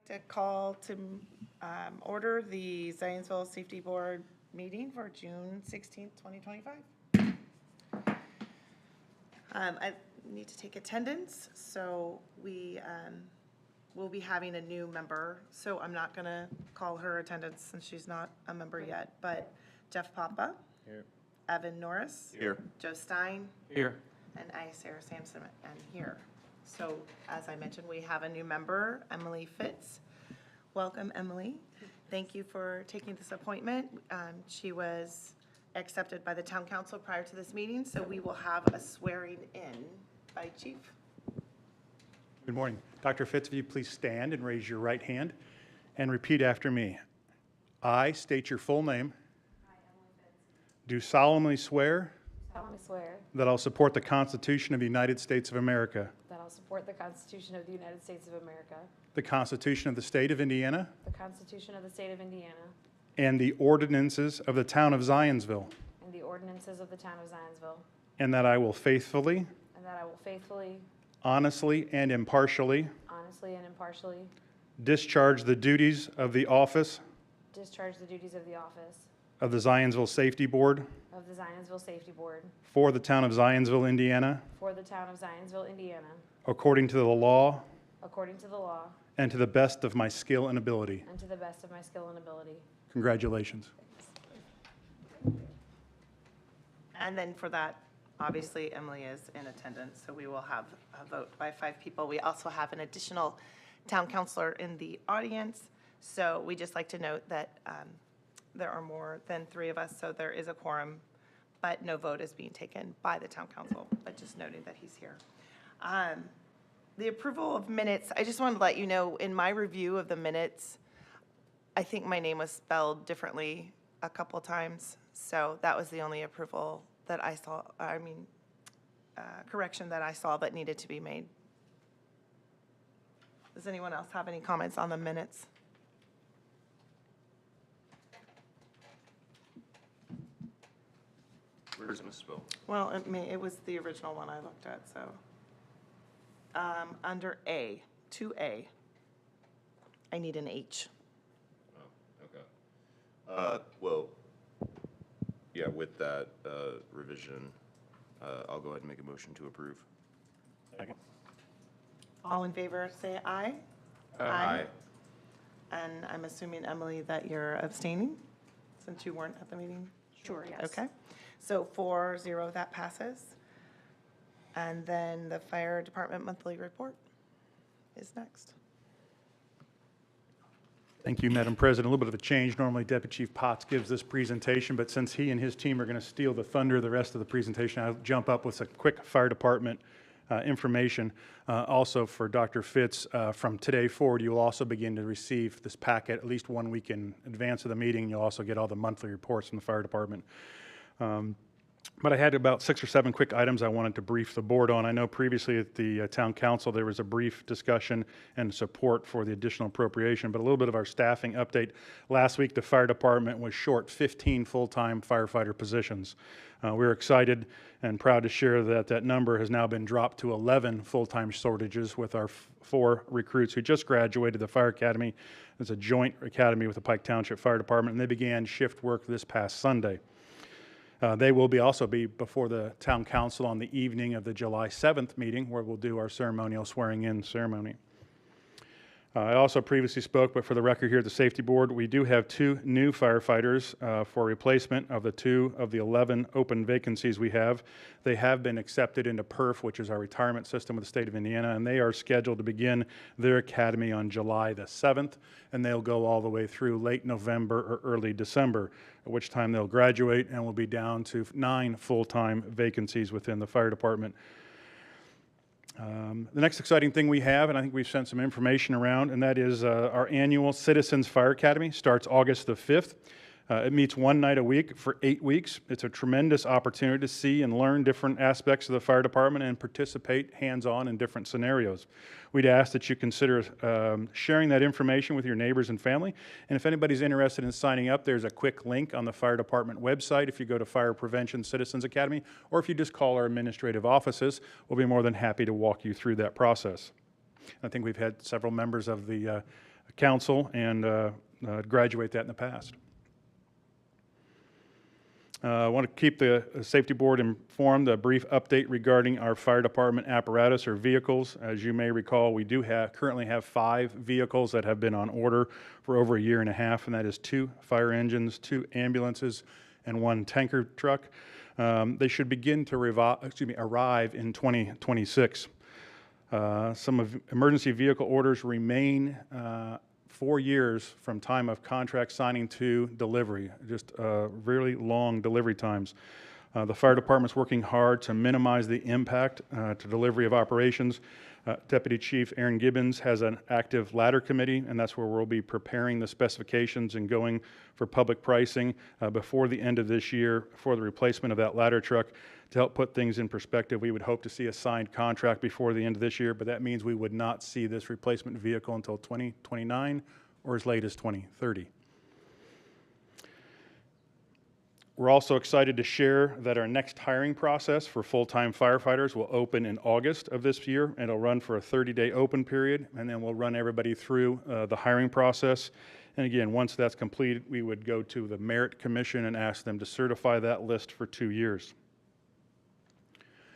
to call to order the Zionsville Safety Board meeting for June 16th, 2025. I need to take attendance, so we will be having a new member, so I'm not going to call her attendance since she's not a member yet, but Jeff Papa. Here. Evan Norris. Here. Joe Stein. Here. And I, Sarah Sampson, am here. So, as I mentioned, we have a new member, Emily Fitz. Welcome, Emily. Thank you for taking this appointment. She was accepted by the town council prior to this meeting, so we will have a swearing in by Chief. Good morning. Dr. Fitz, if you please stand and raise your right hand and repeat after me. I state your full name. I, Emily Fitz, Do solemnly swear solemnly swear that I'll support the Constitution of the United States of America, that I'll support the Constitution of the United States of America, the Constitution of the State of Indiana, the Constitution of the State of Indiana, and the ordinances of the Town of Zionsville, and the ordinances of the Town of Zionsville, and that I will faithfully, and that I will faithfully, honestly, and impartially honestly, and impartially discharge the duties of the office discharge the duties of the office of the Zionsville Safety Board of the Zionsville Safety Board for the Town of Zionsville, Indiana, for the Town of Zionsville, Indiana, according to the law according to the law and to the best of my skill and ability. and to the best of my skill and ability. Congratulations. And then for that, obviously, Emily is in attendance, so we will have a vote by 5 people. We also have an additional town councilor in the audience, so we just like to note that there are more than 3 of us, so there is a quorum, but no vote is being taken by the town council, but just noting that he's here. The approval of minutes, I just wanted to let you know, in my review of the minutes, I think my name was spelled differently a couple times, so that was the only approval that I saw, correction that I saw that needed to be made. Does anyone else have any comments on the minutes? Where's Ms. Spill? Well, it was the original one I looked at, so. Under A, 2A, I need an H. Oh, okay. Well, yeah, with that revision, I'll go ahead and make a motion to approve. Second. All in favor, say aye. Aye. And I'm assuming, Emily, that you're abstaining, since you weren't at the meeting? Sure, yes. Okay, so 4-0, that passes. And then the fire department monthly report is next. Thank you, Madam President. A little bit of a change. Normally, Deputy Chief Potts gives this presentation, but since he and his team are going to steal the thunder of the rest of the presentation, I'll jump up with some quick fire department information. Also for Dr. Fitz, from today forward, you will also begin to receive this packet at least 1 week in advance of the meeting. You'll also get all the monthly reports from the fire department. But I had about 6 or 7 quick items I wanted to brief the board on. I know previously at the town council there was a brief discussion and support for the additional appropriation, but a little bit of our staffing update. Last week the fire department was short 15 full-time firefighter positions. We're excited and proud to share that that number has now been dropped to 11 full-time shortages with our 4 recruits who just graduated the fire academy. It's a joint academy with the Pike Township Fire Department, and they began shift work this past Sunday. They will also be before the town council on the evening of the July 7th meeting, where we'll do our ceremonial swearing-in ceremony. I also previously spoke, but for the record here at the Safety Board, we do have 2 new firefighters for replacement of the 2 of the 11 open vacancies we have. They have been accepted into PERF, which is our retirement system with the state of Indiana, and they are scheduled to begin their academy on July the 7th, and they'll go all the way through late November or early December, at which time they'll graduate and we'll be down to 9 full-time vacancies within the fire department. The next exciting thing we have, and I think we've sent some information around, and that is our annual Citizens Fire Academy starts August the 5th. It meets 1 night a week for 8 weeks. It's a tremendous opportunity to see and learn different aspects of the fire department and participate hands-on in different scenarios. We'd ask that you consider sharing that information with your neighbors and family. And if anybody's interested in signing up, there's a quick link on the fire department website if you go to Fire Prevention Citizens Academy, or if you just call our administrative offices, we'll be more than happy to walk you through that process. I think we've had several members of the council and graduate that in the past. I want to keep the Safety Board informed, a brief update regarding our fire department apparatus or vehicles. As you may recall, we do currently have 5 vehicles that have been on order for over a year and a half, and that is 2 fire engines, 2 ambulances, and 1 tanker truck. They should begin to arrive in 2026. Some of emergency vehicle orders remain 4 years from time of contract signing to delivery, just really long delivery times. The fire department's working hard to minimize the impact to delivery of operations. Deputy Chief Aaron Gibbons has an active ladder committee, and that's where we'll be preparing the specifications and going for public pricing before the end of this year for the replacement of that ladder truck. To help put things in perspective, we would hope to see a signed contract before the end of this year, but that means we would not see this replacement vehicle until 2029 or as late as 2030. We're also excited to share that our next hiring process for full-time firefighters will open in August of this year, and it'll run for a 30-day open period, and then we'll run everybody through the hiring process. And again, once that's completed, we would go to the Merit Commission and ask them to certify that list for 2 years.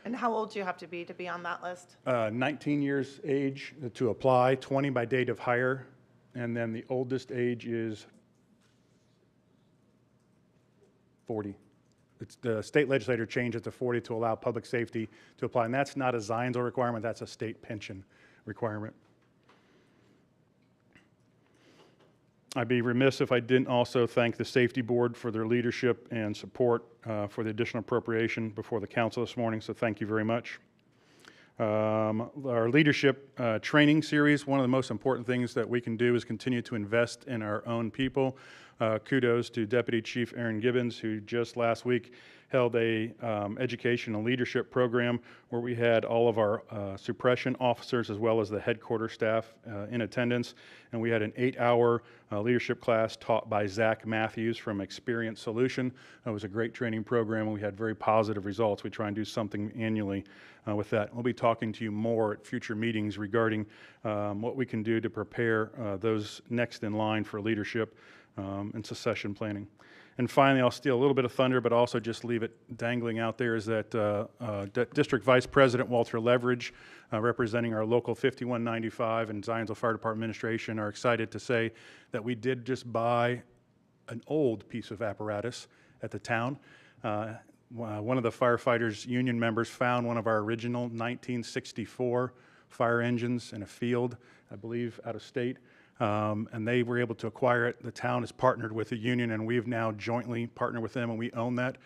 And how old do you have to be on that list? 19 years age to apply, 20 by date of hire, and then the oldest age is 40. It's the state legislature changed it to 40 to allow public safety to apply, and that's not a Zionsville requirement, that's a state pension requirement. I'd be remiss if I didn't also thank the Safety Board for their leadership and support for the additional appropriation before the council this morning, so thank you very much. Our leadership training series, one of the most important things that we can do is continue to invest in our own people. Kudos to Deputy Chief Aaron Gibbons, who just last week held a education and leadership program where we had all of our suppression officers as well as the headquarters staff in attendance. And we had an 8-hour leadership class taught by Zach Matthews from Experience Solution. It was a great training program, and we had very positive results. We try and do something annually with that. We'll be talking to you more at future meetings regarding what we can do to prepare those next in line for leadership and succession planning. And finally, I'll steal a little bit of thunder, but also just leave it dangling out there, is that District Vice President Walter Leverage, representing our local 5195 and Zionsville Fire Department Administration, are excited to say that we did just buy an old piece of apparatus at the town. One of the firefighters union members found one of our original 1964 fire engines in a field, I believe, out of state. And they were able to acquire it. The town has partnered with the union, and we've now jointly partnered with them, and we own that.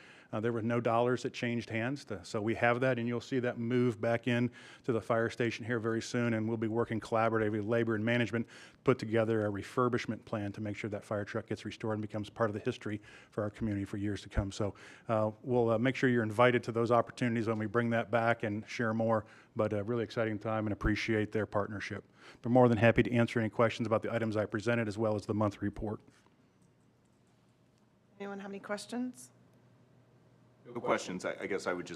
There were no dollars that changed hands, so we have that, and you'll see that move back in to the fire station here very soon, and we'll be working collaboratively with labor and management to put together a refurbishment plan to make sure that fire truck gets restored and becomes part of the history for our community for years to come. So we'll make sure you're invited to those opportunities when we bring that back and share more, but a really exciting time and appreciate their partnership. But more than happy to answer any questions about the items I presented as well as the monthly report. Anyone have any questions? No questions. I guess I would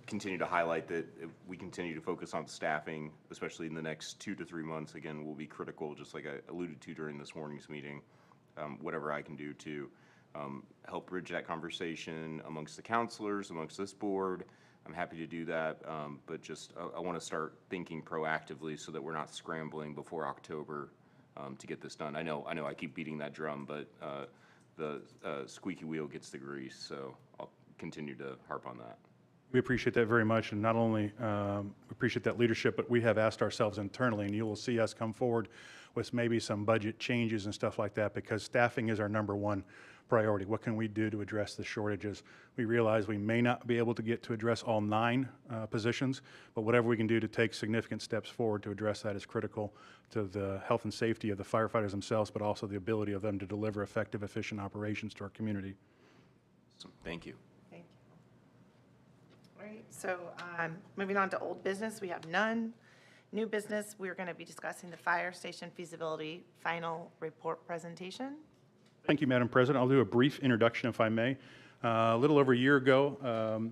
continue to highlight that if we continue to focus on staffing, especially in the next 2 to 3 months, again, will be critical, just like I alluded to during this morning's meeting. Whatever I can do to help bridge that conversation amongst the counselors, amongst this board, I'm happy to do that. But just I want to start thinking proactively so that we're not scrambling before October to get this done. I know I keep beating that drum, but the squeaky wheel gets the grease, so I'll continue to harp on that. We appreciate that very much, and not only appreciate that leadership, but we have asked ourselves internally, and you will see us come forward with maybe some budget changes and stuff like that, because staffing is our #1 priority. What can we do to address the shortages? We realize we may not be able to get to address all 9 positions, but whatever we can do to take significant steps forward to address that is critical to the health and safety of the firefighters themselves, but also the ability of them to deliver effective, efficient operations to our community. So, thank you. Thank you. All right, so moving on to old business, we have none. New business, we're going to be discussing the fire station feasibility final report presentation. Thank you, Madam President. I'll do a brief introduction, if I may. A little over a year ago,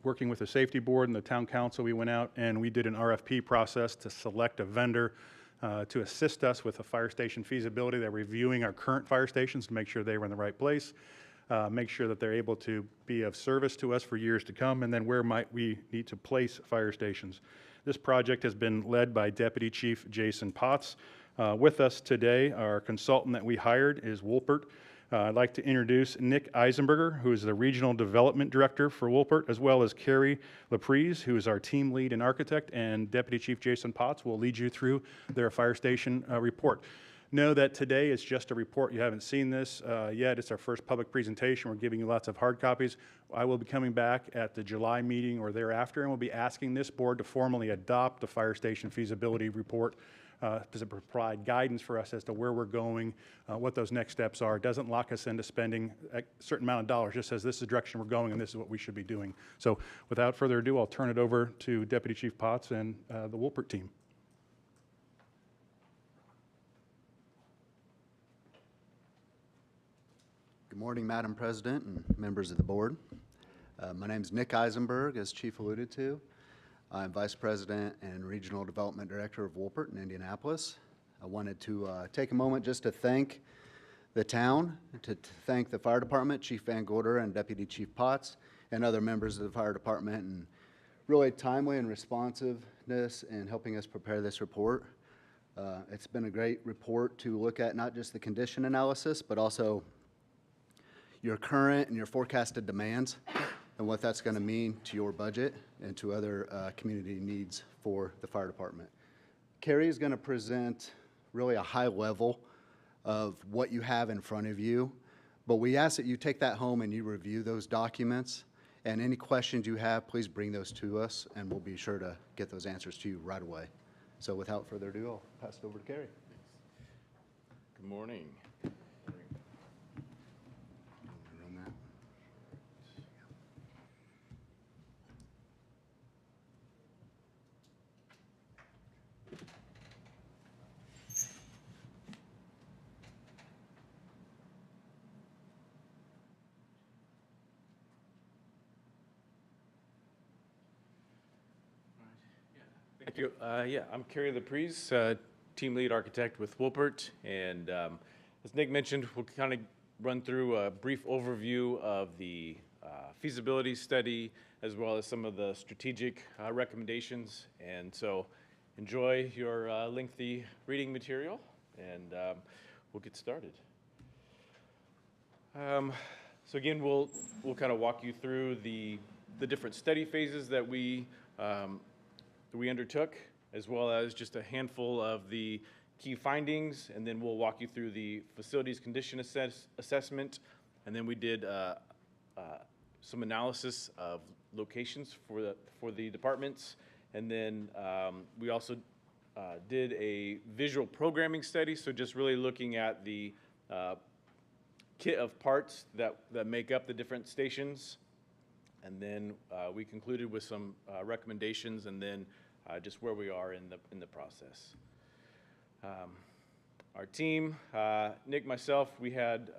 working with the Safety Board and the Town Council, we went out and we did an RFP process to select a vendor to assist us with the fire station feasibility. They're reviewing our current fire stations to make sure they were in the right place, make sure that they're able to be of service to us for years to come, and then where might we need to place fire stations. This project has been led by Deputy Chief Jason Potts. With us today, our consultant that we hired is Wolpert. I'd like to introduce Nick Eisenberger, who is the Regional Development Director for Wolpert, as well as Carrie Laprise, who is our team lead and architect, and Deputy Chief Jason Potts will lead you through their fire station report. Know that today is just a report. You haven't seen this yet. It's our first public presentation. We're giving you lots of hard copies. I will be coming back at the July meeting or thereafter, and we'll be asking this board to formally adopt the fire station feasibility report to provide guidance for us as to where we're going, what those next steps are. It doesn't lock us into spending a certain amount of dollars, just says this is the direction we're going and this is what we should be doing. So without further ado, I'll turn it over to Deputy Chief Potts and the Wolpert team. Good morning, Madam President and members of the board. My name is Nick Eisenberg, as Chief alluded to. I'm Vice President and Regional Development Director of Wolpert in Indianapolis. I wanted to take a moment just to thank the town, to thank the fire department, Chief Van Gorder and Deputy Chief Potts, and other members of the fire department, and really timely and responsiveness in helping us prepare this report. It's been a great report to look at, not just the condition analysis, but also your current and your forecasted demands and what that's going to mean to your budget and to other community needs for the fire department. Carrie is going to present really a high level of what you have in front of you, but we ask that you take that home and you review those documents, and any questions you have, please bring those to us, and we'll be sure to get those answers to you right away. So without further ado, I'll pass it over to Carrie. Good morning. Run that. Thank you. Yeah, I'm Carrie Laprise, team lead architect with Wolpert, and as Nick mentioned, we'll kind of run through a brief overview of the feasibility study as well as some of the strategic recommendations. And so enjoy your lengthy reading material, and we'll get started. So again, we'll kind of walk you through the different study phases that we undertook, as well as just a handful of the key findings, and then we'll walk you through the facilities condition assessment, and then we did some analysis of locations for the departments, and then we also did a visual programming study, so just really looking at the kit of parts that make up the different stations, and then we concluded with some recommendations, and then just where we are in the process. Our team, Nick, myself, we had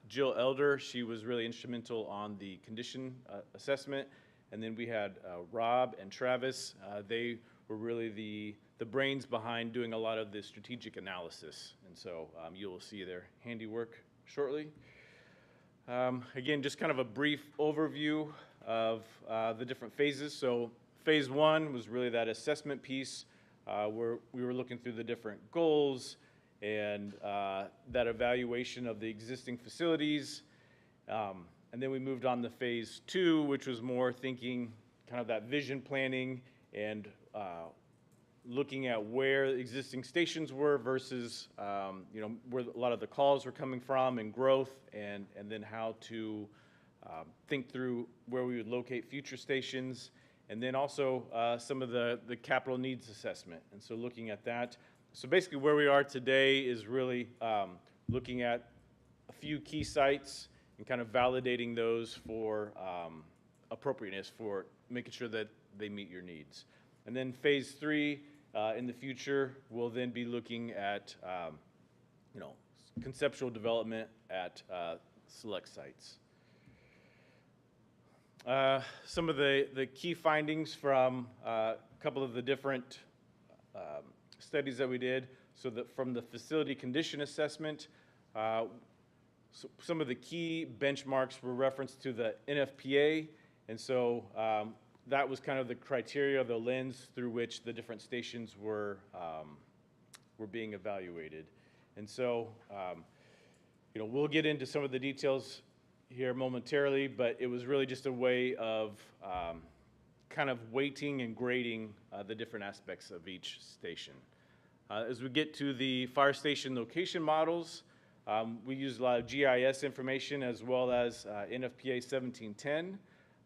Jill Elder. She was really instrumental on the condition assessment, and then we had Rob and Travis. They were really the brains behind doing a lot of the strategic analysis, and so you will see their handiwork shortly. Again, just kind of a brief overview of the different phases. So phase one was really that assessment piece where we were looking through the different goals and that evaluation of the existing facilities. And then we moved on to phase two, which was more thinking kind of that vision planning and looking at where existing stations were versus where a lot of the calls were coming from and growth, and then how to think through where we would locate future stations, and then also some of the capital needs assessment. And so looking at that. So basically where we are today is really looking at a few key sites and kind of validating those for appropriateness, for making sure that they meet your needs. And then phase three in the future, we'll then be looking at conceptual development at select sites. Some of the key findings from a couple of the different studies that we did. So that from the facility condition assessment, so some of the key benchmarks were referenced to the NFPA, and so that was kind of the criteria, the lens through which the different stations were being evaluated. And so, you know, we'll get into some of the details here momentarily, but it was really just a way of kind of weighting and grading the different aspects of each station. As we get to the fire station location models, we use a lot of GIS information as well as NFPA 1710.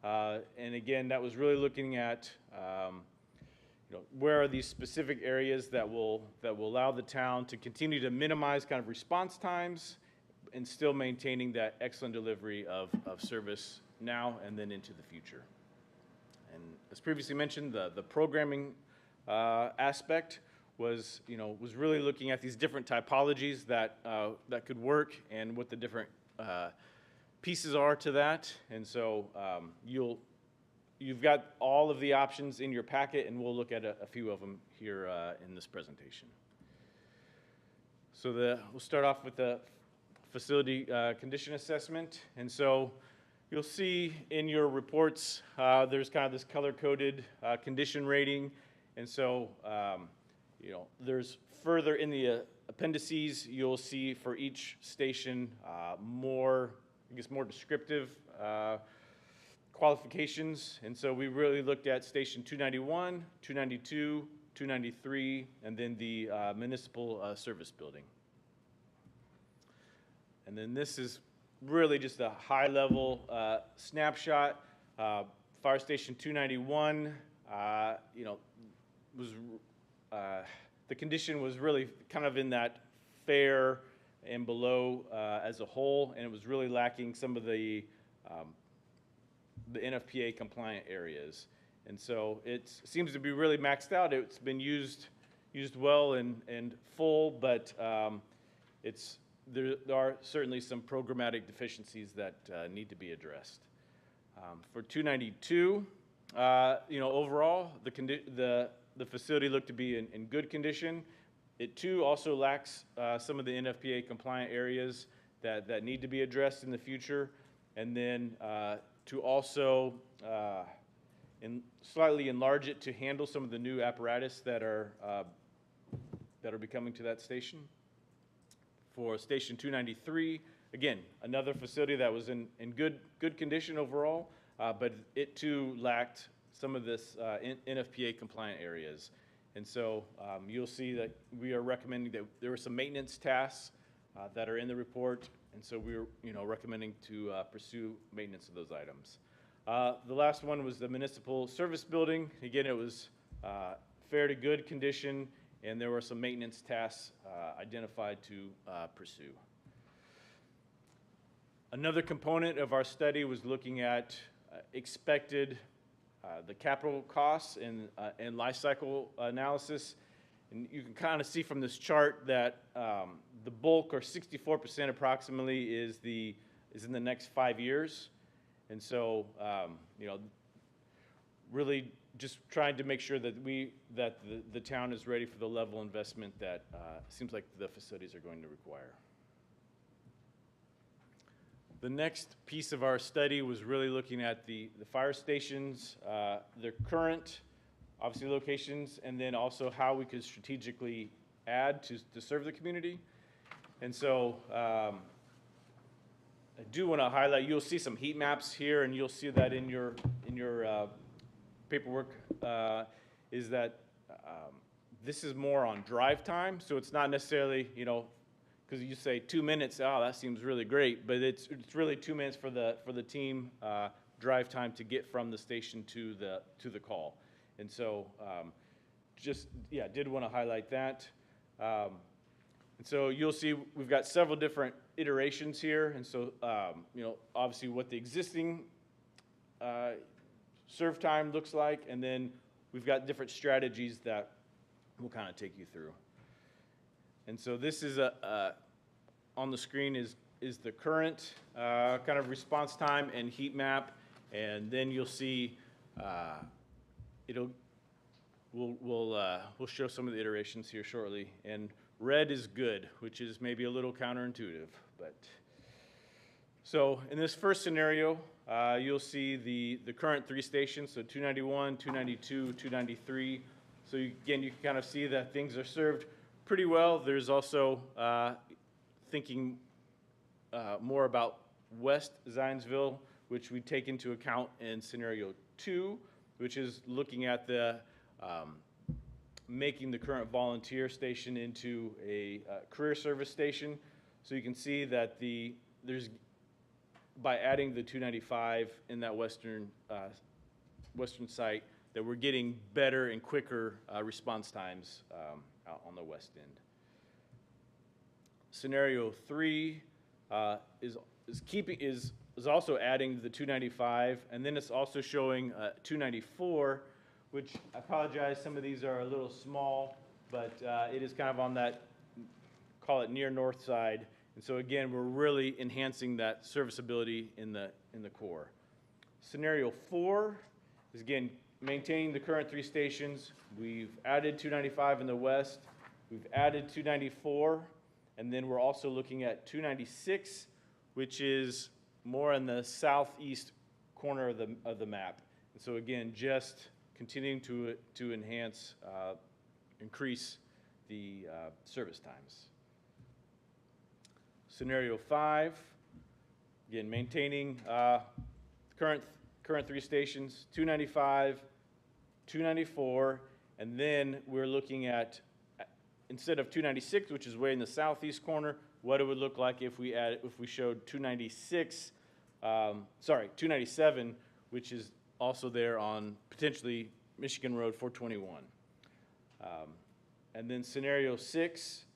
And again, that was really looking at you know, where are these specific areas that will allow the town to continue to minimize kind of response times and still maintaining that excellent delivery of service now and then into the future. And as previously mentioned, the programming aspect was, you know, was really looking at these different typologies that could work and what the different pieces are to that. And so you've got all of the options in your packet, and we'll look at a few of them here in this presentation. So we'll start off with the facility condition assessment. And so you'll see in your reports, there's kind of this color-coded condition rating. And so, you know, there's further in the appendices, you'll see for each station more descriptive qualifications. And so we really looked at station 291, 292, 293, and then the municipal service building. And then this is really just a high-level snapshot. Fire station 291, you know, was the condition was really kind of in that fair and below as a whole, and it was really lacking some of the NFPA compliant areas. And so it seems to be really maxed out. It's been used well and full, but there are certainly some programmatic deficiencies that need to be addressed. For 292, you know, overall, the facility looked to be in good condition. It too also lacks some of the NFPA compliant areas that need to be addressed in the future. And then to also slightly enlarge it to handle some of the new apparatus that are becoming to that station. For station 293, again, another facility that was in good condition overall, but it too lacked some of this NFPA compliant areas. And so you'll see that we are recommending that there were some maintenance tasks that are in the report, and so we're, you know, recommending to pursue maintenance of those items. The last one was the municipal service building. Again, it was fair to good condition, and there were some maintenance tasks identified to pursue. Another component of our study was looking at expected the capital costs and life cycle analysis. And you can kind of see from this chart that the bulk, or 64% approximately, is in the next 5 years. And so, you know, really just trying to make sure that the town is ready for the level of investment that seems like the facilities are going to require. The next piece of our study was really looking at the fire stations, their current, obviously, locations, and then also how we could strategically add to serve the community. And so I do want to highlight, you'll see some heat maps here, and you'll see that in your paperwork, is that this is more on drive time. So it's not necessarily, you know, because you say 2 minutes, oh, that seems really great, but it's really 2 minutes for the team drive time to get from the station to the call. And so did want to highlight that. And so you'll see we've got several different iterations here. And so, you know, obviously what the existing serve time looks like, and then we've got different strategies that we'll kind of take you through. And so this is on the screen is the current kind of response time and heat map, and then you'll see we'll show some of the iterations here shortly. And red is good, which is maybe a little counterintuitive, but. So in this first scenario, you'll see the current 3 stations, so 291, 292, 293. So again, you can kind of see that things are served pretty well. There's also thinking more about West Zionsville, which we take into account in scenario 2, which is looking at the making the current volunteer station into a career service station. So you can see that there's by adding the 295 in that western site, that we're getting better and quicker response times out on the west end. Scenario 3 is also adding the 295, and then it's also showing 294, which I apologize, some of these are a little small, but it is kind of on that, call it near north side. And so again, we're really enhancing that serviceability in the core. Scenario 4 is again maintaining the current 3 stations. We've added 295 in the west. We've added 294, and then we're also looking at 296, which is more in the southeast corner of the map. And so again, just continuing to enhance, increase the service times. Scenario 5, again, maintaining current 3 stations, 295, 294, and then we're looking at, instead of 296, which is way in the southeast corner, what it would look like if we showed 297, which is also there on potentially Michigan Road 421. And then scenario 6,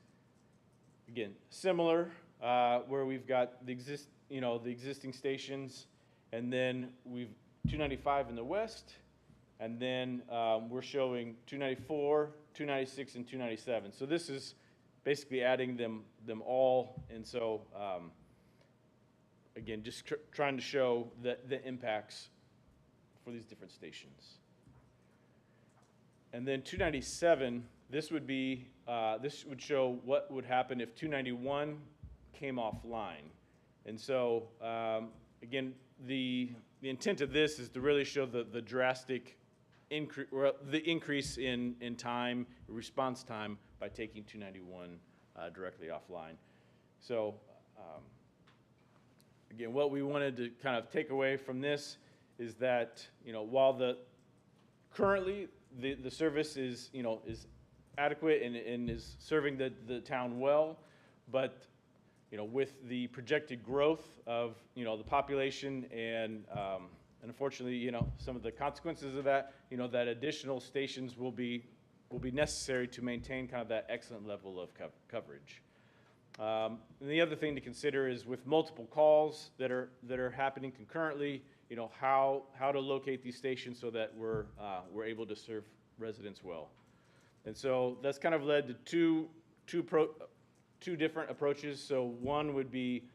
again, similar. Where we've got the existing stations, and then we've 295 in the west, and then we're showing 294, 296, and 297. So this is basically adding them all, and so again, just trying to show the impacts for these different stations. And then 297, this would show what would happen if 291 came offline. And so, again, the intent of this is to really show the drastic increase in time, response time, by taking 291 directly offline. So, again, what we wanted to kind of take away from this is that, while currently the service is adequate and is serving the town well, but with the projected growth of, the population and unfortunately, some of the consequences of that, that additional stations will be necessary to maintain kind of that excellent level of coverage. And the other thing to consider is with multiple calls that are happening concurrently, how to locate these stations so that we're able to serve residents well. And so that's kind of led to two different approaches. So one would be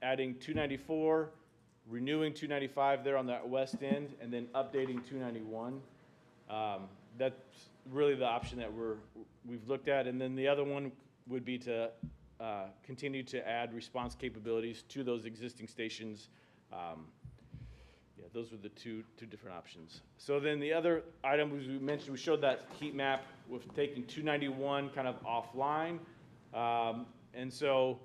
adding 294, renewing 295 there on that west end, and then updating 291. That's really the option that we've looked at. And then the other one would be to continue to add response capabilities to those existing stations. Those were the two different options. So then the other item was, we mentioned, we showed that heat map with taking 291 kind of offline. And so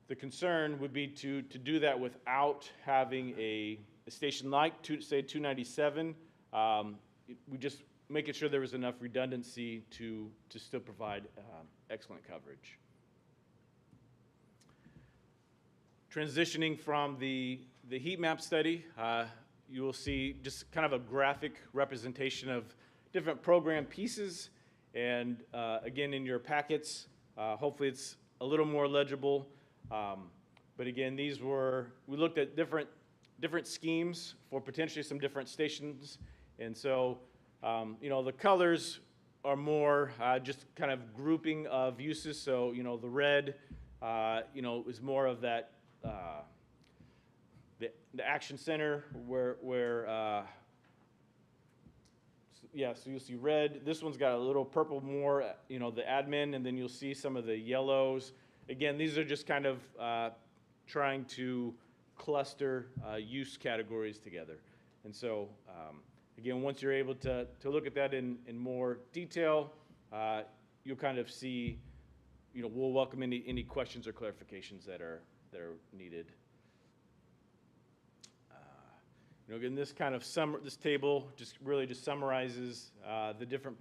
the concern would be to do that without having a station like, say, 297. We just making sure there was enough redundancy to still provide excellent coverage. Transitioning from the heat map study, you will see just kind of a graphic representation of different program pieces. And again, in your packets, hopefully it's a little more legible. But again, we looked at different schemes for potentially some different stations. And so, the colors are more just kind of grouping of uses. So, the red, is more of that, the action center where Yeah, so you'll see red. This one's got a little purple more, you know, the admin, and then you'll see some of the yellows. Again, these are just kind of trying to cluster use categories together. And so, again, once you're able to look at that in more detail, you'll kind of see, you know, we'll welcome any questions or clarifications that are needed. You know, again, this kind of this table just really just summarizes the different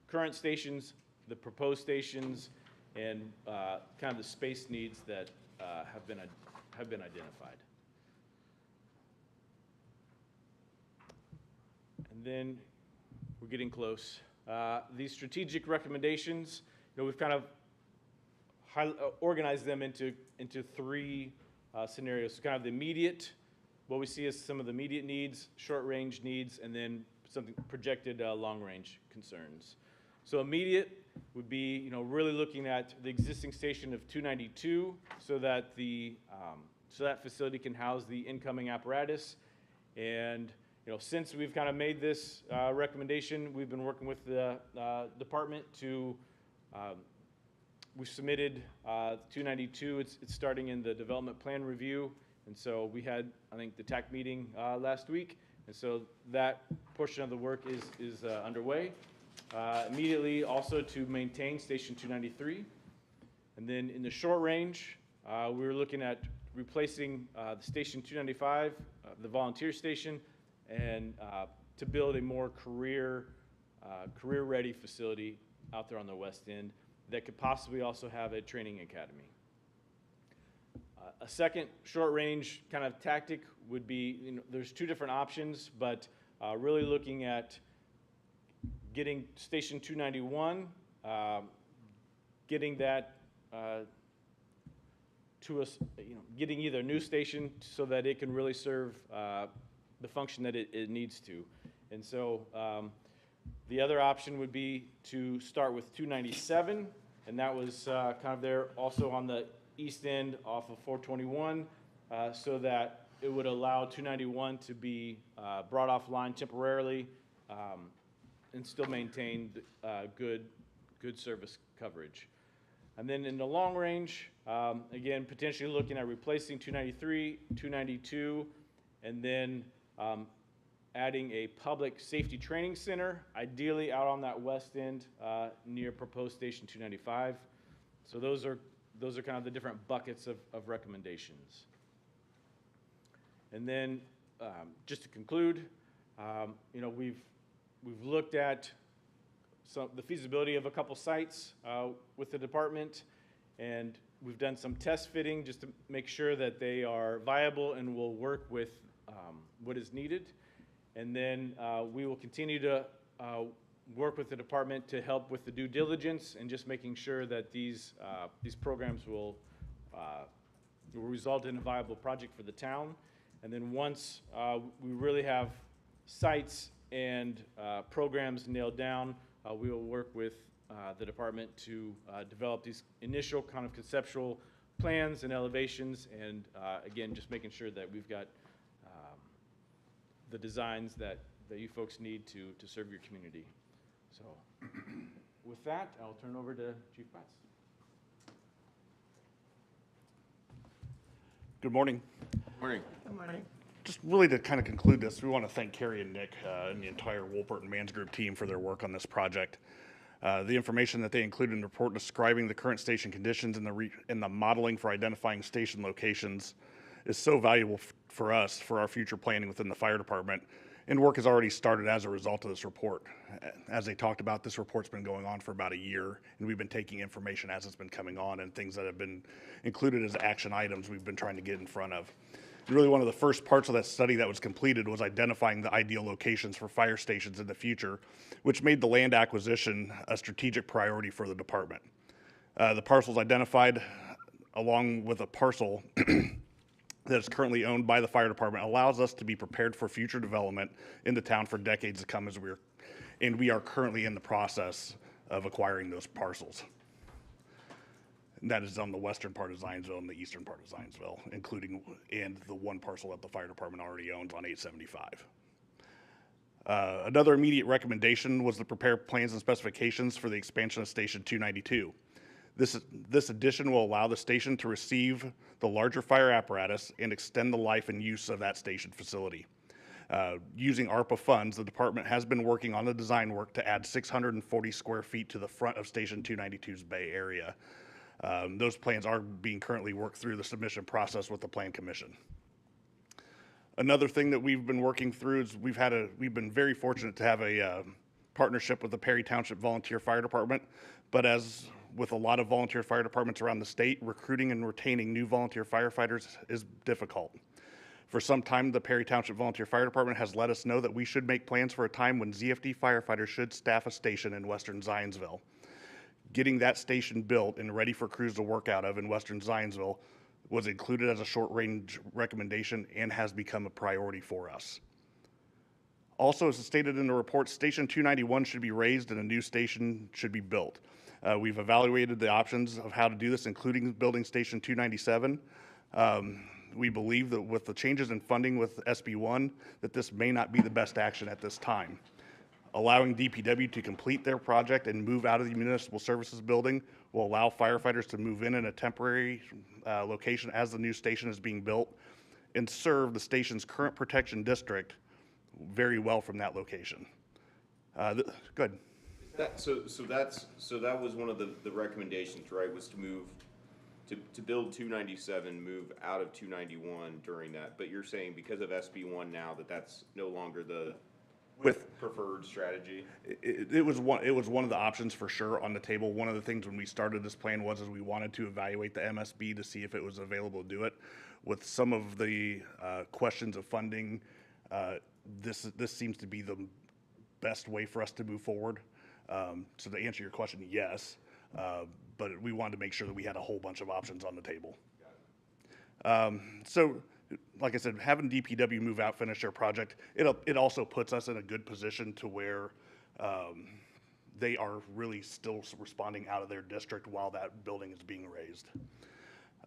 current stations, the proposed stations, and kind of the space needs that have been identified. And then we're getting close. These strategic recommendations, you know, we've kind of organized them into three scenarios. So kind of the immediate. What we see is some of the immediate needs, short-range needs, and then something projected long-range concerns. So immediate would be, you know, really looking at the existing station of 292 so that so that facility can house the incoming apparatus. And, you know, since we've kind of made this recommendation, we've been working with the department to, we've submitted 292. It's starting in the development plan review. And so we had, I think, the TAC meeting last week, and so that portion of the work is underway. Immediately, also to maintain Station 293. And then in the short range, we were looking at replacing the Station 295, the volunteer station, and to build a more career-ready facility out there on the west end that could possibly also have a training academy. A second short-range kind of tactic would be, you know, there's two different options, but really looking at getting Station 291, getting that to us, you know, getting either a new station so that it can really serve the function that it needs to. And so the other option would be to start with 297, and that was kind of there also on the east end off of 421, so that it would allow 291 to be brought offline temporarily and still maintain good service coverage. And then in the long range, again, potentially looking at replacing 293, 292, and then adding a public safety training center, ideally out on that west end near proposed Station 295. So those are kind of the different buckets of recommendations. And then, just to conclude, you know, we've looked at the feasibility of a couple sites with the department, and we've done some test fitting just to make sure that they are viable and will work with what is needed. And then we will continue to work with the department to help with the due diligence and just making sure that these programs will result in a viable project for the town. And then once we really have sites and programs nailed down, we will work with the department to develop these initial kind of conceptual plans and elevations, and again, just making sure that we've got the designs that you folks need to serve your community. So with that, I'll turn it over to Chief Potts. Good morning. Morning. Good morning. Just really to kind of conclude this, we want to thank Carrie and Nick and the entire Wolpert and Mans Group team for their work on this project. The information that they included in the report describing the current station conditions and the modeling for identifying station locations is so valuable for us for our future planning within the fire department, and work has already started as a result of this report. As they talked about, this report's been going on for about a year, and we've been taking information as it's been coming on, and things that have been included as action items we've been trying to get in front of. And really, one of the first parts of that study that was completed was identifying the ideal locations for fire stations in the future, which made the land acquisition a strategic priority for the department. The parcels identified, along with a parcel that is currently owned by the fire department, allows us to be prepared for future development in the town for decades to come, and we are currently in the process of acquiring those parcels. And that is on the western part of Zionsville and the eastern part of Zionsville, including, and the one parcel that the fire department already owns on 875. Another immediate recommendation was to prepare plans and specifications for the expansion of Station 292. This addition will allow the station to receive the larger fire apparatus and extend the life and use of that station facility. Using ARPA funds, the department has been working on the design work to add 640 square feet to the front of Station 292's bay area. Those plans are being currently worked through the submission process with the Plan Commission. Another thing that we've been working through is we've been very fortunate to have a partnership with the Perry Township Volunteer Fire Department, but as with a lot of volunteer fire departments around the state, recruiting and retaining new volunteer firefighters is difficult. For some time, the Perry Township Volunteer Fire Department has let us know that we should make plans for a time when ZFD firefighters should staff a station in western Zionsville. Getting that station built and ready for crews to work out of in western Zionsville was included as a short-range recommendation and has become a priority for us. Also, as stated in the report, Station 291 should be raised and a new station should be built. We've evaluated the options of how to do this, including building Station 297. We believe that with the changes in funding with SB1, that this may not be the best action at this time. Allowing DPW to complete their project and move out of the municipal services building will allow firefighters to move in a temporary location as the new station is being built and serve the station's current protection district very well from that location. Good. So that was one of the recommendations, right, was to move, to build 297, move out of 291 during that, but you're saying because of SB1 now that that's no longer the preferred strategy? It was one of the options for sure on the table. One of the things when we started this plan was we wanted to evaluate the MSB to see if it was available to do it. With some of the questions of funding, this seems to be the best way for us to move forward. So to answer your question, yes, but we wanted to make sure that we had a whole bunch of options on the table. So, like I said, having DPW move out, finish their project, it also puts us in a good position to where they are really still responding out of their district while that building is being raised.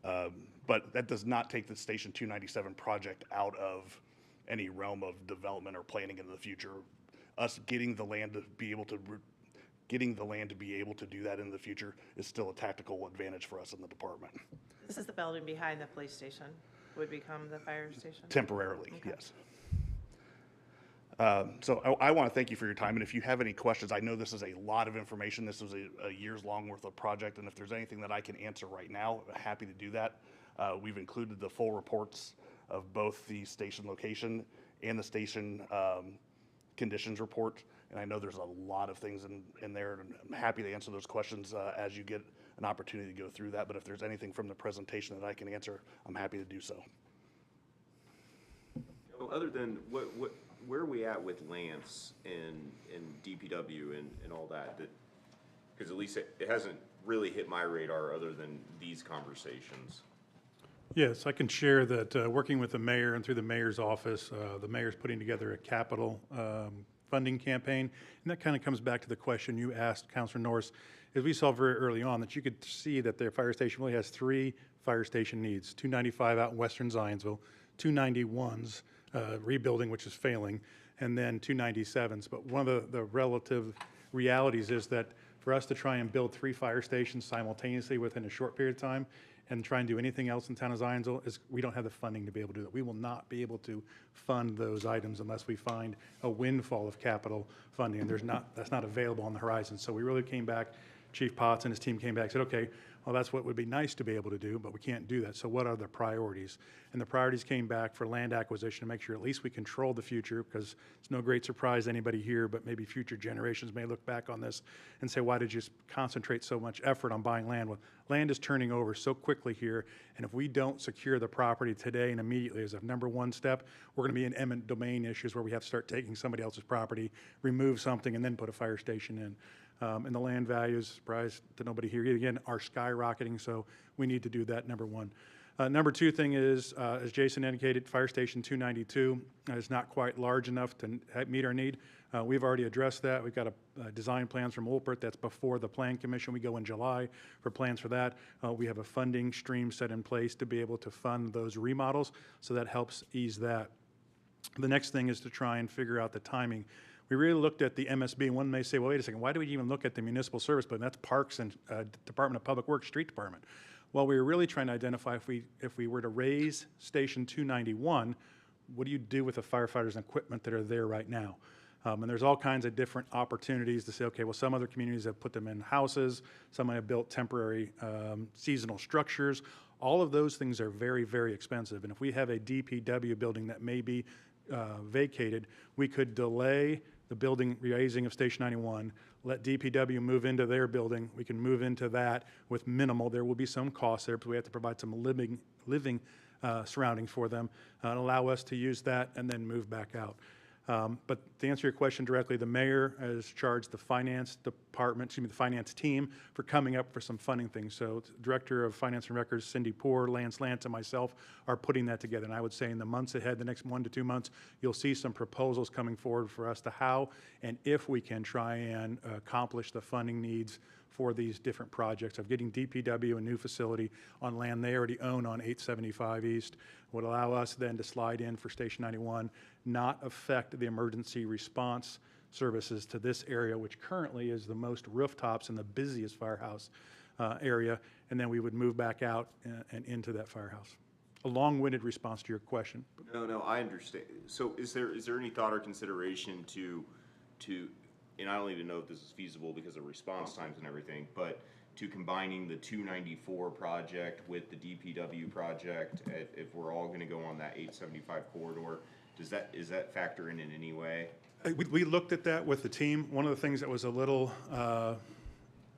But that does not take the Station 297 project out of any realm of development or planning in the future. Us getting the land to be able to do that in the future is still a tactical advantage for us in the department. This is the building behind the police station, would become the fire station? Temporarily, Okay. yes. So I want to thank you for your time, and if you have any questions, I know this is a lot of information. This was a year's long worth of project, and if there's anything that I can answer right now, I'm happy to do that. We've included the full reports of both the station location and the station conditions report, and I know there's a lot of things in there, and I'm happy to answer those questions as you get an opportunity to go through that, but if there's anything from the presentation that I can answer, I'm happy to do so. Well, other than where are we at with Lance and DPW and all that? Because at least it hasn't really hit my radar other than these conversations. Yes, I can share that working with the mayor and through the mayor's office, the mayor's putting together a capital funding campaign. And that kind of comes back to the question you asked, Councilor Norris, as we saw very early on, that you could see that their fire station really has three fire station needs: 295 out in western Zionsville, 291's rebuilding, which is failing, and then 297's. But one of the relative realities is that for us to try and build three fire stations simultaneously within a short period of time and try and do anything else in town of Zionsville, we don't have the funding to be able to do that. We will not be able to fund those items unless we find a windfall of capital funding, and that's not available on the horizon. So we really came back, Chief Potts and his team came back and said, okay, well, that's what would be nice to be able to do, but we can't do that. So what are the priorities? And the priorities came back for land acquisition to make sure at least we control the future, because it's no great surprise to anybody here, but maybe future generations may look back on this and say, why did you concentrate so much effort on buying land? Well, land is turning over so quickly here, and if we don't secure the property today and immediately as a number one step, we're going to be in eminent domain issues where we have to start taking somebody else's property, remove something, and then put a fire station in. And the land values, surprise to nobody here, again, are skyrocketing, so we need to do that, number one. Number two thing is, as Jason indicated, Fire Station 292 is not quite large enough to meet our need. We've already addressed that. We've got a design plans from Wolpert. That's before the Plan Commission. We go in July for plans for that. We have a funding stream set in place to be able to fund those remodels, so that helps ease that. The next thing is to try and figure out the timing. we really looked at the MSB, and one may say, well, wait a second, why do we even look at the municipal service building? That's Parks and Department of Public Works, Street Department. Well, we were really trying to identify if we were to raise Station 291, what do you do with the firefighters and equipment that are there right now? And there's all kinds of different opportunities to say, okay, well, some other communities have put them in houses, some have built temporary seasonal structures. All of those things are very, very expensive. And if we have a DPW building that may be vacated, we could delay the building raising of Station 91, let DPW move into their building. We can move into that with minimal. There will be some costs there, but we have to provide some living surroundings for them and allow us to use that and then move back out. But to answer your question directly, the mayor has charged the finance department, the finance team for coming up for some funding things. So Director of Finance and Records, Cindy Poor, Lance, and myself are putting that together. And I would say in the months ahead, the next 1 to 2 months, you'll see some proposals coming forward for us to how and if we can try and accomplish the funding needs for these different projects of getting DPW a new facility on land they already own on 875 East would allow us then to slide in for Station 91, not affect the emergency response services to this area, which currently is the most rooftops and the busiest firehouse area, and then we would move back out and into that firehouse. A long-winded response to your question. No, I understand. So is there any thought or consideration to, and I don't even know if this is feasible because of response times and everything, but to combining the 294 project with the DPW project, if we're all gonna go on that 875 corridor, is that factor in any way? We looked at that with the team. One of the things that was a little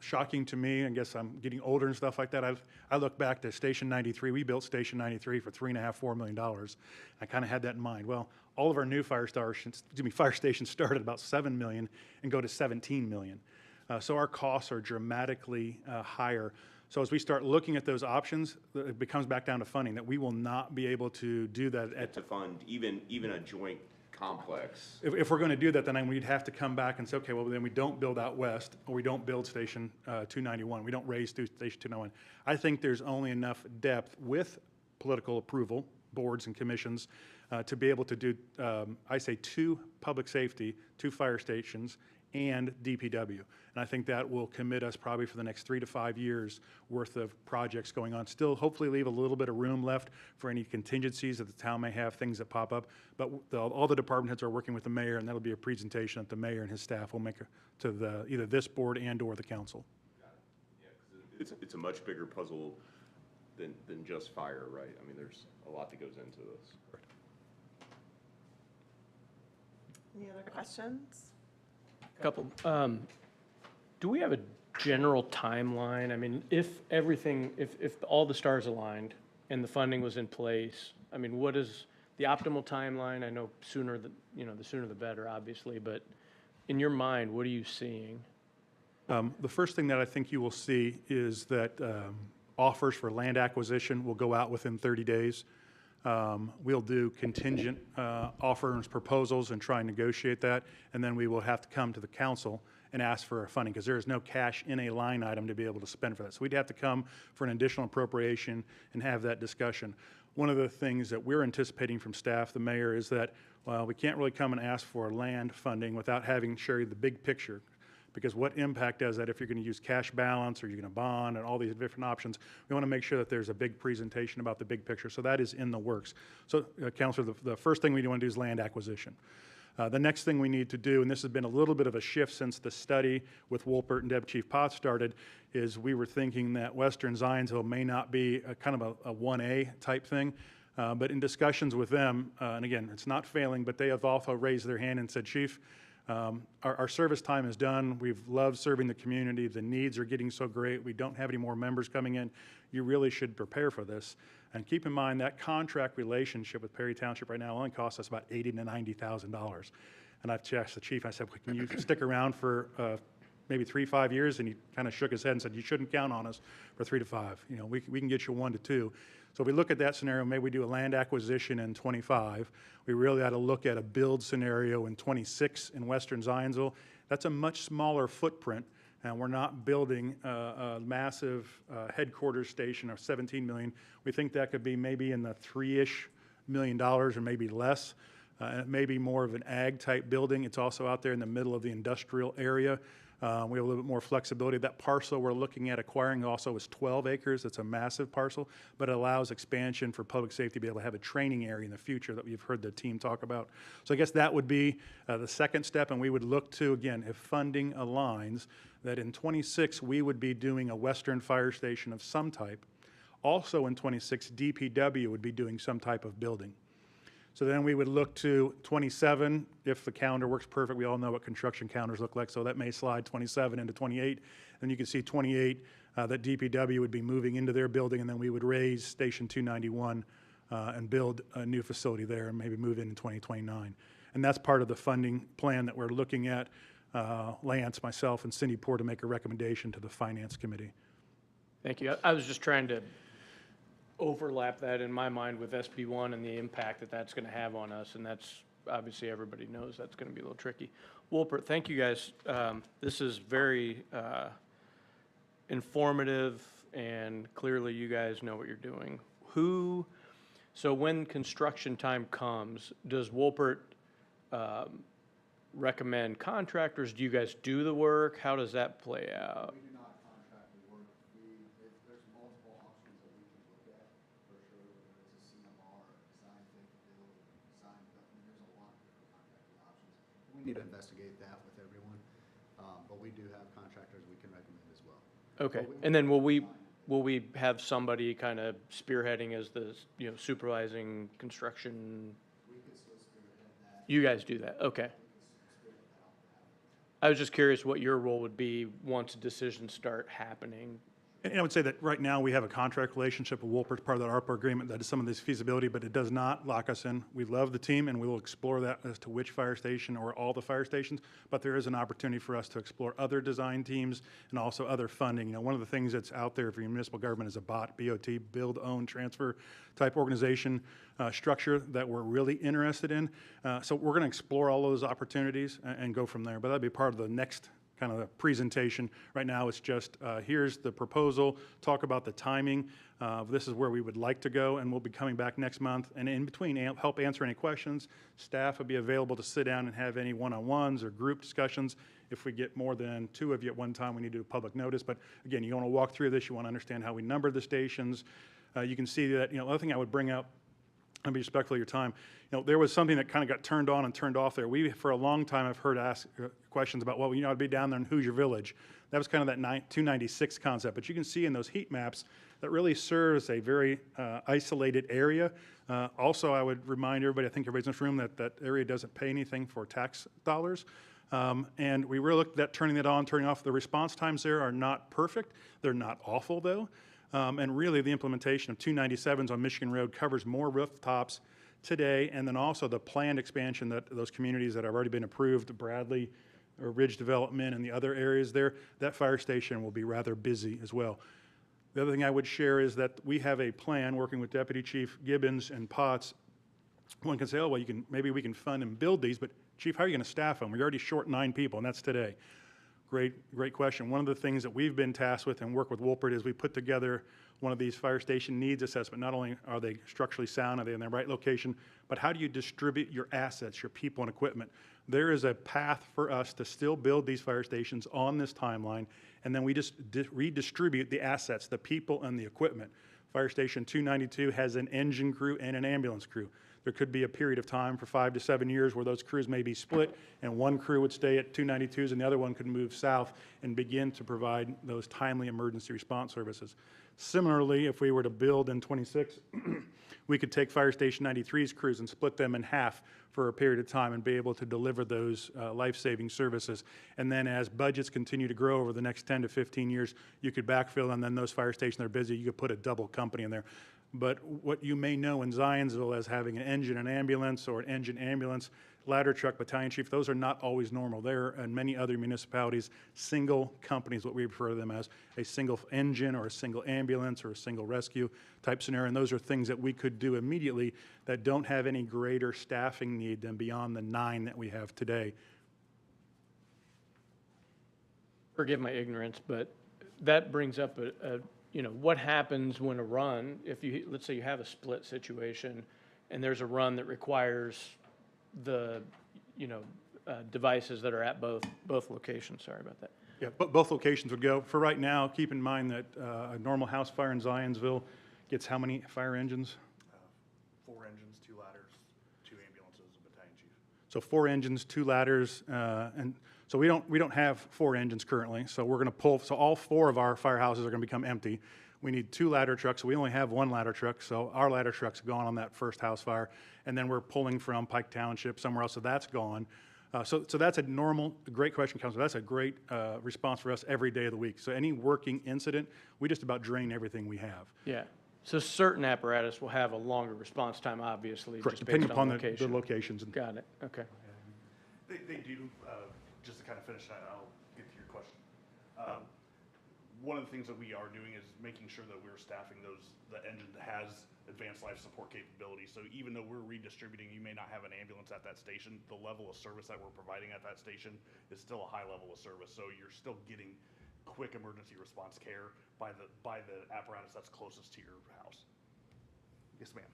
shocking to me, I guess I'm getting older and stuff like that, I look back to Station 93. We built Station 93 for $3.5–4 million. I kind of had that in mind. Well, all of our new fire stations start at about $7 million and go to $17 million. So our costs are dramatically higher. So as we start looking at those options, it becomes back down to funding, that we will not be able to do that To fund even a joint complex? If we're going to do that, then we'd have to come back and say, okay, well, then we don't build out west, or we don't build Station 291. We don't raise through Station 291. I think there's only enough depth with political approval, boards and commissions, to be able to do, I say, 2 public safety, 2 fire stations, and DPW. And I think that will commit us probably for the next 3 to 5 years worth of projects going on. Still, hopefully leave a little bit of room left for any contingencies that the town may have, things that pop up. But all the department heads are working with the mayor, and that'll be a presentation that the mayor and his staff will make to either this board and or the council. Yeah, 'cause it's a much bigger puzzle than just fire, right? I mean, there's a lot that goes into this. Any other questions? Couple. Do we have a general timeline? I mean, if all the stars aligned and the funding was in place, I mean, what is the optimal timeline? I know the sooner the better, obviously, but in your mind, what are you seeing? The first thing that I think you will see is that offers for land acquisition will go out within 30 days. We'll do contingent offers, proposals, and try and negotiate that, and then we will have to come to the council and ask for funding, because there is no cash in a line item to be able to spend for that. So we'd have to come for an additional appropriation and have that discussion. One of the things that we're anticipating from staff, the mayor, is that, well, we can't really come and ask for land funding without having shared the big picture. Because what impact does that if you're going to use cash balance or you're going to bond and all these different options? We want to make sure that there's a big presentation about the big picture. So that is in the works. So, Councilor, the first thing we want to do is land acquisition. The next thing we need to do, and this has been a little bit of a shift since the study with Wolpert and Deputy Chief Potts started, is we were thinking that Western Zionsville may not be a kind of a 1A type thing. But in discussions with them, and again, it's not failing, but they have also raised their hand and said, Chief, our service time is done. We've loved serving the community. The needs are getting so great. We don't have any more members coming in. You really should prepare for this. And keep in mind that contract relationship with Perry Township right now only costs us about $80,000 to $90,000. And I've asked the chief, I said, well, can you stick around for maybe 3-5 years? And he kind of shook his head and said, you shouldn't count on us for 3 to 5. You know, we can get you 1 to 2. So if we look at that scenario, maybe we do a land acquisition in 25. We really ought to look at a build scenario in 26 in Western Zionsville. That's a much smaller footprint, and we're not building a massive headquarters station of $17 million. We think that could be maybe in the $3-ish million or maybe less. and it may be more of an ag-type building. It's also out there in the middle of the industrial area. We have a little bit more flexibility. That parcel we're looking at acquiring also is 12 acres. It's a massive parcel, but it allows expansion for public safety to be able to have a training area in the future that we've heard the team talk about. So I guess that would be the second step, and we would look to, again, if funding aligns, that in '26 we would be doing a western fire station of some type. Also in '26, DPW would be doing some type of building. So then we would look to '27, if the calendar works perfect. We all know what construction calendars look like, so that may slide '27 into '28. Then you can see '28, that DPW would be moving into their building, and then we would raise Station 291 and build a new facility there and maybe move in 2029. And that's part of the funding plan that we're looking at. Lance, myself, and Cindy Poor to make a recommendation to the Finance Committee. Thank you. I was just trying to overlap that in my mind with SB1 and the impact that that's going to have on us, and that's, obviously, everybody knows that's going to be a little tricky. Wolpert, thank you, guys. This is very informative, and clearly you guys know what you're doing. So when construction time comes, does Wolpert recommend contractors? Do you guys do the work? How does that play out? We do not contract the work. There's multiple options that we can look at, for sure, whether it's a CMR, design, bid, build, design, there's a lot of different contracting options. We need to investigate that with everyone, but we do have contractors we can recommend as well. Okay, and then will we have somebody kind of spearheading as the, supervising construction? We could still spearhead that. You guys do that, okay. I was just curious what your role would be once decisions start happening. And I would say that right now we have a contract relationship with Wolpert, part of that ARPA agreement, that is some of this feasibility, but it does not lock us in. We love the team, and we will explore that as to which fire station or all the fire stations, but there is an opportunity for us to explore other design teams and also other funding. One of the things that's out there for your municipal government is a BOT, build, own, transfer type organization structure that we're really interested in. So we're going to explore all those opportunities and go from there, but that'll be part of the next kind of the presentation. Right now, it's just, here's the proposal, talk about the timing. This is where we would like to go, and we'll be coming back next month. And in between, help answer any questions. Staff will be available to sit down and have any one-on-ones or group discussions. If we get more than 2 of you at one time, we need to do a public notice. But again, you want to walk through this. You want to understand how we number the stations. You can see that, the other thing I would bring up, and be respectful of your time. There was something that kind of got turned on and turned off there. We, for a long time, have heard ask questions about, well, I'd be down there in Hoosier Village. That was kind of that 296 concept. But you can see in those heat maps that really serves a very isolated area. Also, I would remind everybody, I think everybody's in this room, that that area doesn't pay anything for tax dollars. And we really looked at turning it on, turning off. The response times there are not perfect. They're not awful, though. And really, the implementation of 297s on Michigan Road covers more rooftops today, and then also the planned expansion that those communities that have already been approved, Bradley or Ridge Development and the other areas there, that fire station will be rather busy as well. The other thing I would share is that we have a plan working with Deputy Chief Gibbons and Potts. One can say, oh, well, maybe we can fund and build these, but Chief, how are you going to staff them? We're already short 9 people, and that's today. Great question. One of the things that we've been tasked with and work with Wolpert is we put together one of these fire station needs assessment. Not only are they structurally sound, are they in the right location, but how do you distribute your assets, your people and equipment? There is a path for us to still build these fire stations on this timeline, and then we just redistribute the assets, the people and the equipment. Fire Station 292 has an engine crew and an ambulance crew. There could be a period of time for 5 to 7 years where those crews may be split, and one crew would stay at 292s and the other one could move south and begin to provide those timely emergency response services. Similarly, if we were to build in '26, we could take Fire Station 93's crews and split them in half for a period of time and be able to deliver those life-saving services. And then as budgets continue to grow over the next 10 to 15 years, you could backfill, and then those fire stations that are busy, you could put a double company in there. But what you may know in Zionsville as having an engine and ambulance or an engine ambulance, ladder truck, battalion chief, those are not always normal. There are in many other municipalities, single companies, what we refer to them as, a single engine or a single ambulance or a single rescue type scenario. And those are things that we could do immediately that don't have any greater staffing need than beyond the 9 that we have today. Forgive my ignorance, but that brings up what happens when a run, let's say you have a split situation and there's a run that requires the, devices that are at both locations. Sorry about that. Yeah, but both locations would go. For right now, keep in mind that a normal house fire in Zionsville gets how many fire engines? 4 engines, 2 ladders, 2 ambulances, a battalion chief. So 4 engines, 2 ladders, and so we don't have 4 engines currently. So we're going to pull, so all 4 of our firehouses are going to become empty. We need 2 ladder trucks. So we only have 1 ladder truck. So our ladder truck's gone on that first house fire. And then we're pulling from Pike Township somewhere else. So that's gone. So that's a great question, Councilor. That's a great response for us every day of the week. So any working incident, we just about drain everything we have. Yeah. So certain apparatus will have a longer response time, obviously, Correct, just depending based upon on the location. locations. Got it. Okay. They do, just to kind of finish that, I'll get to your question. One of the things that we are doing is making sure that we're staffing the engine that has advanced life support capability. So even though we're redistributing, you may not have an ambulance at that station, the level of service that we're providing at that station is still a high level of service. So you're still getting quick emergency response care by the apparatus that's closest to your house. Yes, ma'am.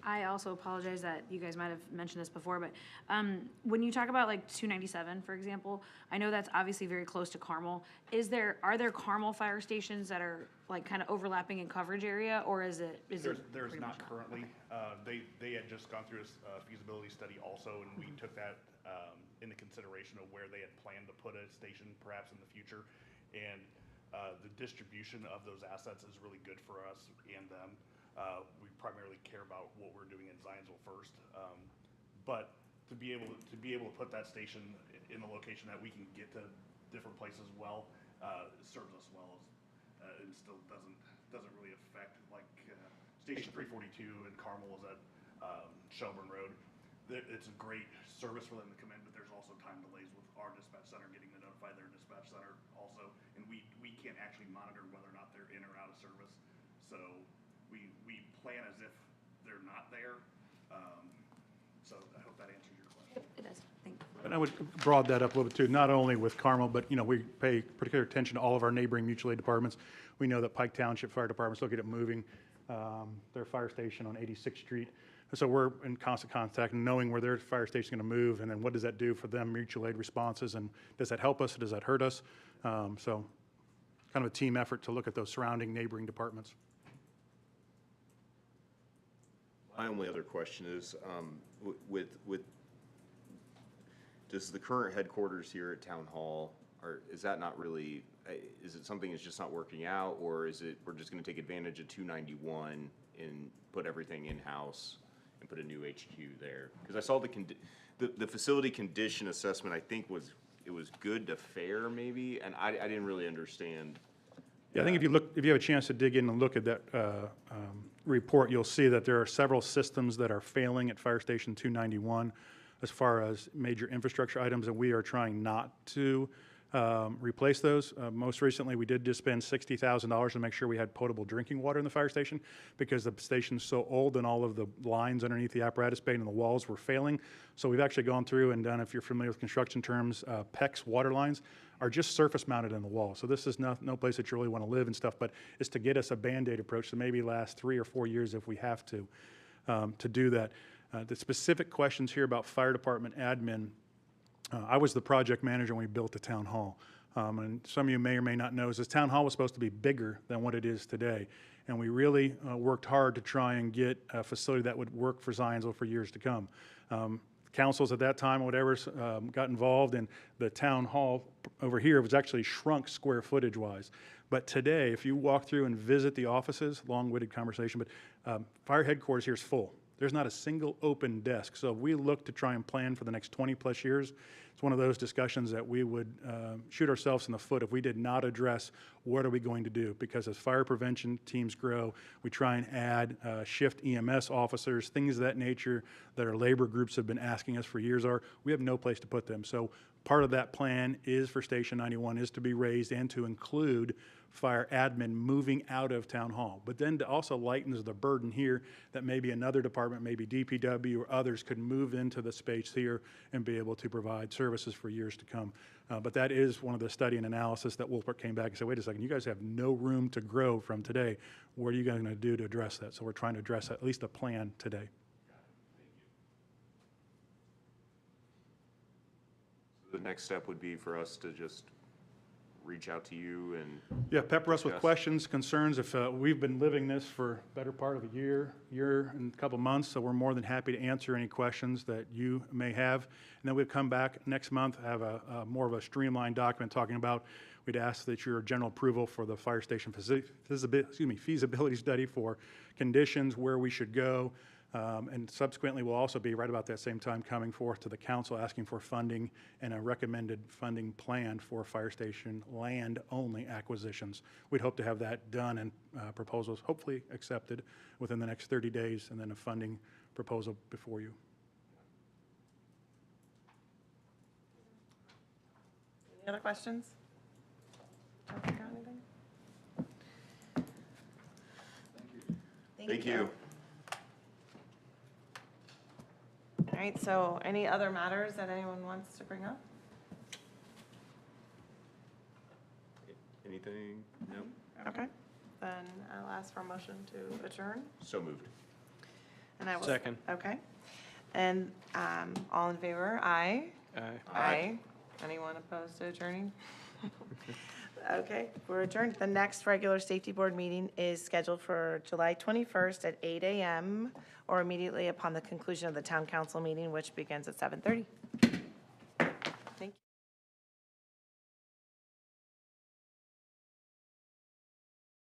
I also apologize that you guys might have mentioned this before, but when you talk about like 297, for example, I know that's obviously very close to Carmel. Are there Carmel fire stations that are like kind of overlapping in coverage area, or is it? There's pretty not much currently. They had just gone through a feasibility study also, and we took that into consideration of where they had planned to put a station perhaps in the future. And the distribution of those assets is really good for us and them. We primarily care about what we're doing in Zionsville first, but to be able to put that station in a location that we can get to different places well serves us well. It still doesn't really affect like Station 342 in Carmel is at Shelburne Road. It's a great service for them to come in, but there's also time delays with our dispatch center getting to notify their dispatch center also, and we can't actually monitor whether or not they're in or out of service. So we plan as if they're not there. So I hope that answers your question. It does. Thank you. And I would broaden that up a little bit too, not only with Carmel, but, we pay particular attention to all of our neighboring mutual aid departments. We know that Pike Township Fire Department's looking at moving their fire station on 86th Street. And so we're in constant contact and knowing where their fire station's going to move, and then what does that do for them, mutual aid responses, and does that help us, or does that hurt us? So kind of a team effort to look at those surrounding neighboring departments. My only other question is, does the current headquarters here at Town Hall, is that not really, is it something that's just not working out, or is it, we're just gonna take advantage of 291 and put everything in-house and put a new HQ there? Because I saw the facility condition assessment, I think it was good to fair maybe, and I didn't really understand. Yeah, I think if you have a chance to dig in and look at that report, you'll see that there are several systems that are failing at Fire Station 291 as far as major infrastructure items, and we are trying not to replace those. Most recently, we did just spend $60,000 to make sure we had potable drinking water in the fire station because the station's so old and all of the lines underneath the apparatus bay and the walls were failing. So we've actually gone through and done, if you're familiar with construction terms, PEX water lines are just surface mounted in the wall. So this is no place that you really want to live and stuff, but it's to get us a Band-Aid approach to maybe last 3 or 4 years if we have to do that. The specific questions here about fire department admin, I was the project manager when we built the town hall. And some of you may or may not know is this town hall was supposed to be bigger than what it is today. And we really worked hard to try and get a facility that would work for Zionsville for years to come. Councils at that time, whatever, got involved, and the town hall over here was actually shrunk square footage wise. But today, if you walk through and visit the offices, long-winded conversation, but fire headquarters here is full. There's not a single open desk. So we look to try and plan for the next 20 plus years. It's one of those discussions that we would shoot ourselves in the foot if we did not address what are we going to do. Because as fire prevention teams grow, we try and add shift EMS officers, things of that nature that our labor groups have been asking us for years we have no place to put them. So part of that plan is for Station 91 is to be raised and to include fire admin moving out of town hall, but then to also lightens the burden here that maybe another department, maybe DPW or others could move into the space here and be able to provide services for years to come. But that is one of the study and analysis that Wolpert came back and said, wait a second, you guys have no room to grow from today. What are you going to do to address that? So we're trying to address at least a plan today. next step would be for us to just reach out to you and, Yeah, pepper us with Discuss. questions, concerns. If we've been living this for better part of a year and a couple months, so we're more than happy to answer any questions that you may have. And then we'll come back next month, have a more of a streamlined document talking about, we'd ask that your general approval for the fire station feasibility study for conditions, where we should go. And subsequently, we'll also be, right about that same time, coming forth to the council asking for funding and a recommended funding plan for fire station land-only acquisitions. We'd hope to have that done and proposals hopefully accepted within the next 30 days, and then a funding proposal before you. Any other questions? Jonathan, got anything? thank you. All right, so any other matters that anyone wants to bring up? Anything? No? Okay, then I'll ask for a motion to adjourn. So moved. And I will. Second. Okay. And all in favor, aye? Aye. Aye. Anyone opposed to adjourning? Okay, we're adjourned. The next regular safety board meeting is scheduled for July 21st at 8 a.m. or immediately upon the conclusion of the town council meeting, which begins at 7:30.